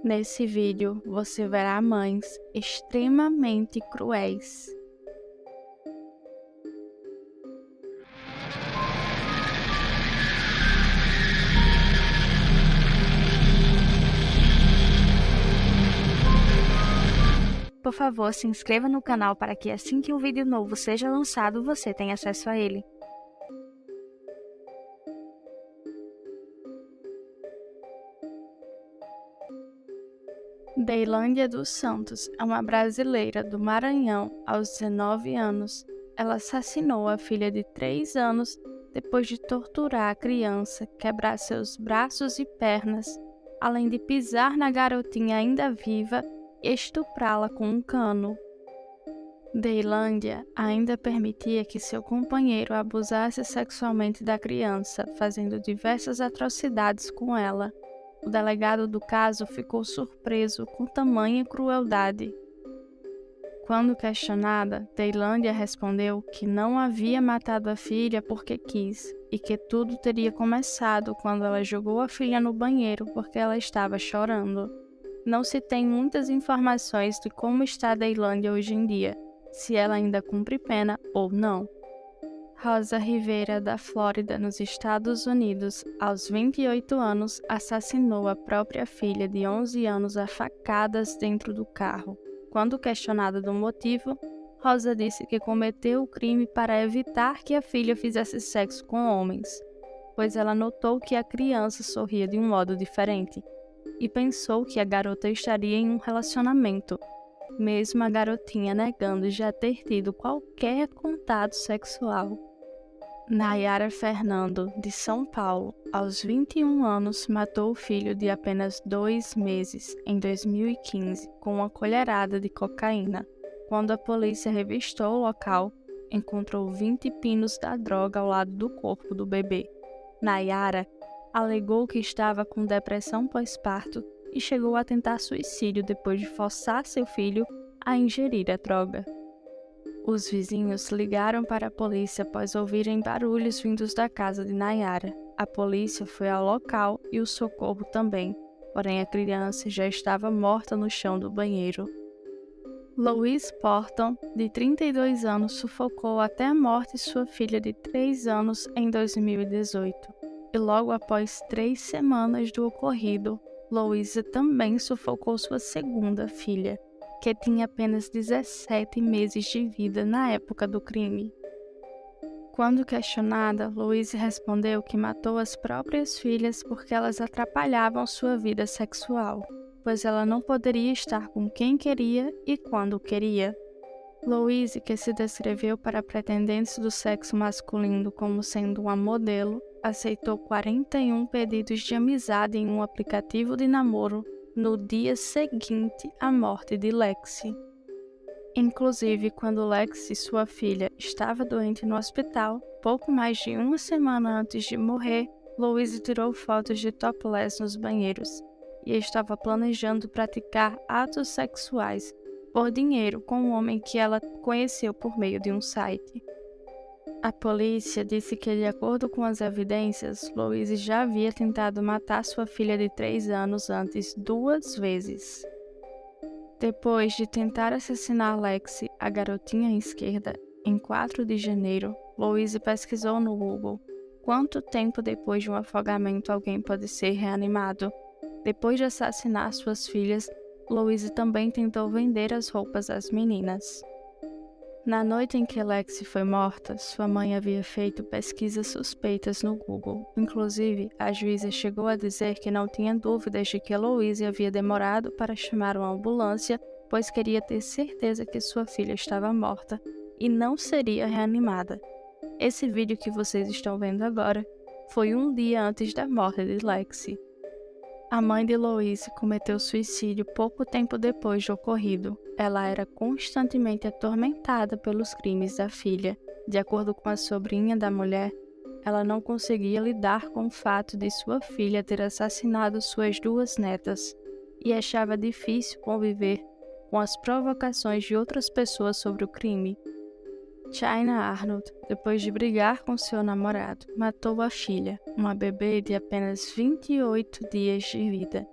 Nesse vídeo, você verá mães extremamente cruéis. Por favor, se inscreva no canal para que assim que um vídeo novo seja lançado, você tenha acesso a ele. Deilândia dos Santos é uma brasileira do Maranhão aos 19 anos. Ela assassinou a filha de 3 anos depois de torturar a criança, quebrar seus braços e pernas, além de pisar na garotinha ainda viva e estuprá-la com um cano. Deilândia ainda permitia que seu companheiro abusasse sexualmente da criança, fazendo diversas atrocidades com ela. O delegado do caso ficou surpreso com tamanha crueldade. Quando questionada, Deilândia respondeu que não havia matado a filha porque quis e que tudo teria começado quando ela jogou a filha no banheiro porque ela estava chorando. Não se tem muitas informações de como está Deilândia hoje em dia, se ela ainda cumpre pena ou não. Rosa Rivera, da Flórida, nos Estados Unidos, aos 28 anos, assassinou a própria filha de 11 anos a facadas dentro do carro. Quando questionada do motivo, Rosa disse que cometeu o crime para evitar que a filha fizesse sexo com homens, pois ela notou que a criança sorria de um modo diferente e pensou que a garota estaria em um relacionamento, mesmo a garotinha negando já ter tido qualquer contato sexual. Nayara Fernando, de São Paulo, aos 21 anos, matou o filho de apenas 2 meses, em 2015, com uma colherada de cocaína. Quando a polícia revistou o local, encontrou 20 pinos da droga ao lado do corpo do bebê. Nayara alegou que estava com depressão pós-parto e chegou a tentar suicídio depois de forçar seu filho a ingerir a droga. Os vizinhos ligaram para a polícia após ouvirem barulhos vindos da casa de Nayara. A polícia foi ao local e o socorro também, porém a criança já estava morta no chão do banheiro. Louise Porton, de 32 anos, sufocou até a morte sua filha de 3 anos em 2018. E logo após 3 semanas do ocorrido, Louise também sufocou sua segunda filha, que tinha apenas 17 meses de vida na época do crime. Quando questionada, Louise respondeu que matou as próprias filhas porque elas atrapalhavam sua vida sexual, pois ela não poderia estar com quem queria e quando queria. Louise, que se descreveu para pretendentes do sexo masculino como sendo uma modelo, aceitou 41 pedidos de amizade em um aplicativo de namoro no dia seguinte à morte de Lexi. Inclusive, quando Lexi, sua filha, estava doente no hospital, pouco mais de uma semana antes de morrer, Louise tirou fotos de topless nos banheiros e estava planejando praticar atos sexuais por dinheiro com um homem que ela conheceu por meio de um site. A polícia disse que, de acordo com as evidências, Louise já havia tentado matar sua filha de 3 anos antes 2 vezes. Depois de tentar assassinar Lexi, a garotinha esquerda, em 4 de janeiro, Louise pesquisou no Google quanto tempo depois de um afogamento alguém pode ser reanimado. Depois de assassinar suas filhas, Louise também tentou vender as roupas às meninas. Na noite em que Lexi foi morta, sua mãe havia feito pesquisas suspeitas no Google. Inclusive, a juíza chegou a dizer que não tinha dúvidas de que Louise havia demorado para chamar uma ambulância, pois queria ter certeza que sua filha estava morta e não seria reanimada. Esse vídeo que vocês estão vendo agora foi um dia antes da morte de Lexi. A mãe de Louise cometeu suicídio pouco tempo depois do ocorrido. Ela era constantemente atormentada pelos crimes da filha. De acordo com a sobrinha da mulher, ela não conseguia lidar com o fato de sua filha ter assassinado suas 2 netas e achava difícil conviver com as provocações de outras pessoas sobre o crime. Chynna Arnold, depois de brigar com seu namorado, matou a filha, uma bebê de apenas 28 dias de vida.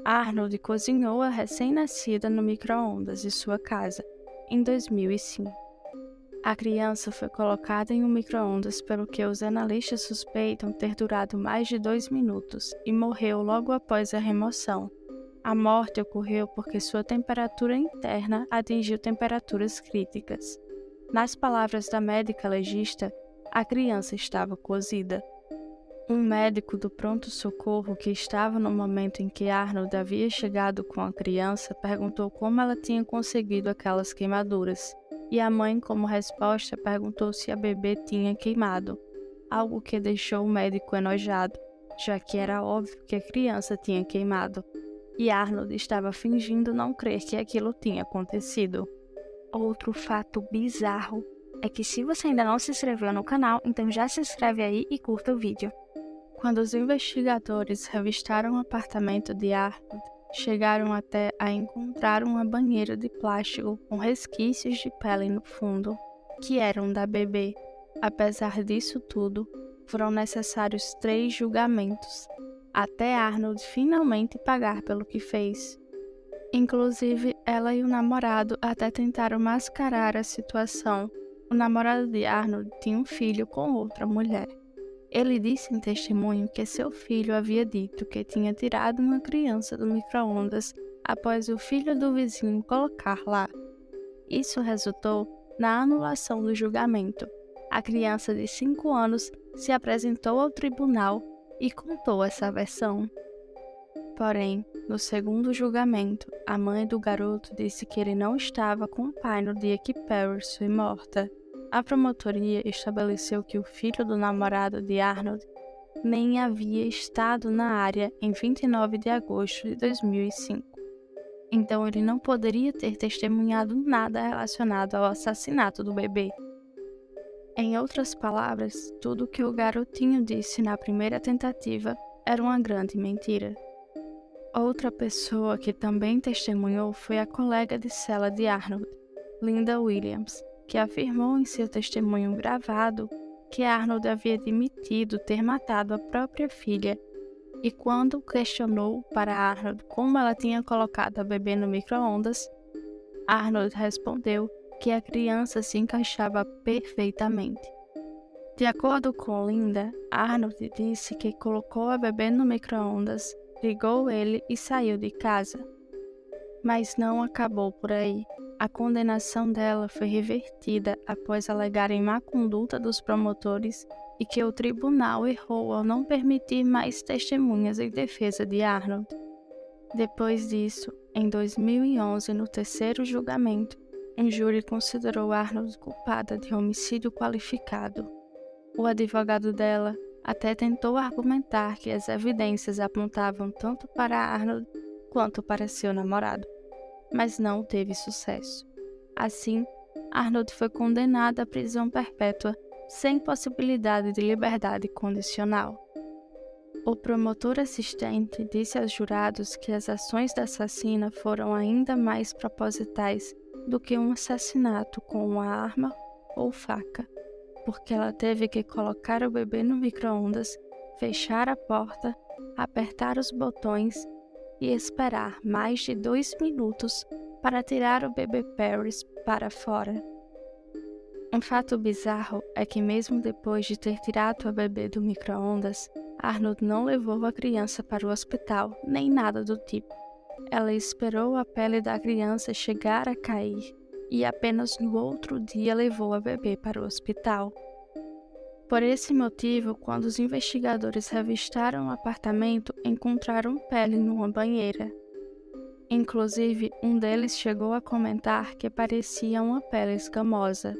Arnold cozinhou a recém-nascida no micro-ondas de sua casa, em 2005. A criança foi colocada em um micro-ondas pelo que os analistas suspeitam ter durado mais de 2 minutos e morreu logo após a remoção. A morte ocorreu porque sua temperatura interna atingiu temperaturas críticas. Nas palavras da médica legista, a criança estava cozida. Um médico do pronto-socorro que estava no momento em que Arnold havia chegado com a criança perguntou como ela tinha conseguido aquelas queimaduras, e a mãe, como resposta, perguntou se a bebê tinha queimado, algo que deixou o médico enojado, já que era óbvio que a criança tinha queimado, e Arnold estava fingindo não crer que aquilo tinha acontecido. Outro fato bizarro é que se você ainda não se inscreveu no canal, então já se inscreve aí e curta o vídeo. Quando os investigadores revistaram o apartamento de Arnold, chegaram até a encontrar uma banheira de plástico com resquícios de pele no fundo, que eram da bebê. Apesar disso tudo, foram necessários 3 julgamentos, até Arnold finalmente pagar pelo que fez. Inclusive, ela e o namorado até tentaram mascarar a situação. O namorado de Arnold tinha um filho com outra mulher. Ele disse em testemunho que seu filho havia dito que tinha tirado uma criança do micro-ondas após o filho do vizinho colocar lá. Isso resultou na anulação do julgamento. A criança de 5 anos se apresentou ao tribunal e contou essa versão. Porém, no segundo julgamento, a mãe do garoto disse que ele não estava com o pai no dia que Paris foi morta. A promotoria estabeleceu que o filho do namorado de Arnold nem havia estado na área em 29 de agosto de 2005. Então ele não poderia ter testemunhado nada relacionado ao assassinato do bebê. Em outras palavras, tudo o que o garotinho disse na primeira tentativa era uma grande mentira. Outra pessoa que também testemunhou foi a colega de cela de Arnold, Linda Williams, que afirmou em seu testemunho gravado que Arnold havia admitido ter matado a própria filha, e quando questionou para Arnold como ela tinha colocado a bebê no micro-ondas, Arnold respondeu que a criança se encaixava perfeitamente. De acordo com Linda, Arnold disse que colocou a bebê no micro-ondas, ligou ele e saiu de casa. Mas não acabou por aí. A condenação dela foi revertida após alegarem má conduta dos promotores e que o tribunal errou ao não permitir mais testemunhas em defesa de Arnold. Depois disso, em 2011, no terceiro julgamento, um júri considerou Arnold culpada de homicídio qualificado. O advogado dela até tentou argumentar que as evidências apontavam tanto para Arnold quanto para seu namorado, mas não teve sucesso. Assim, Arnold foi condenado à prisão perpétua sem possibilidade de liberdade condicional. O promotor assistente disse aos jurados que as ações da assassina foram ainda mais propositais do que um assassinato com uma arma ou faca, porque ela teve que colocar o bebê no micro-ondas, fechar a porta, apertar os botões e esperar mais de 2 minutos para tirar o bebê Paris para fora. Um fato bizarro é que mesmo depois de ter tirado a bebê do micro-ondas, Arnold não levou a criança para o hospital, nem nada do tipo. Ela esperou a pele da criança chegar a cair e apenas no outro dia levou a bebê para o hospital. Por esse motivo, quando os investigadores revistaram o apartamento, encontraram pele numa banheira. Inclusive, um deles chegou a comentar que parecia uma pele escamosa.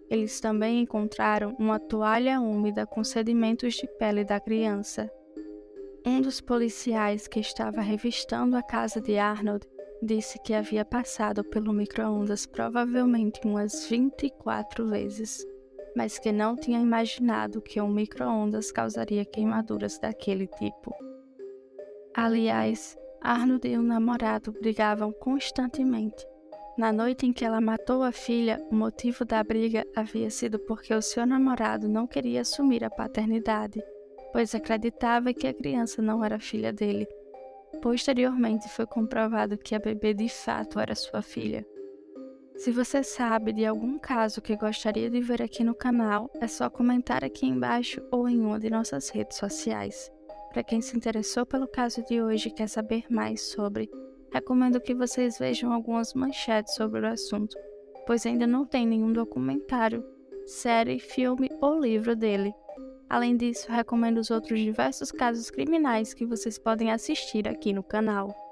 Eles também encontraram uma toalha úmida com sedimentos de pele da criança. Um dos policiais que estava revistando a casa de Arnold disse que havia passado pelo micro-ondas provavelmente umas 24 vezes, mas que não tinha imaginado que um micro-ondas causaria queimaduras daquele tipo. Aliás, Arnold e o namorado brigavam constantemente. Na noite em que ela matou a filha, o motivo da briga havia sido porque o seu namorado não queria assumir a paternidade, pois acreditava que a criança não era filha dele. Posteriormente, foi comprovado que a bebê de fato era sua filha. Se você sabe de algum caso que gostaria de ver aqui no canal, é só comentar aqui embaixo ou em uma de nossas redes sociais. Para quem se interessou pelo caso de hoje e quer saber mais sobre, recomendo que vocês vejam algumas manchetes sobre o assunto, pois ainda não tem nenhum documentário, série, filme ou livro dele. Além disso, recomendo os outros diversos casos criminais que vocês podem assistir aqui no canal.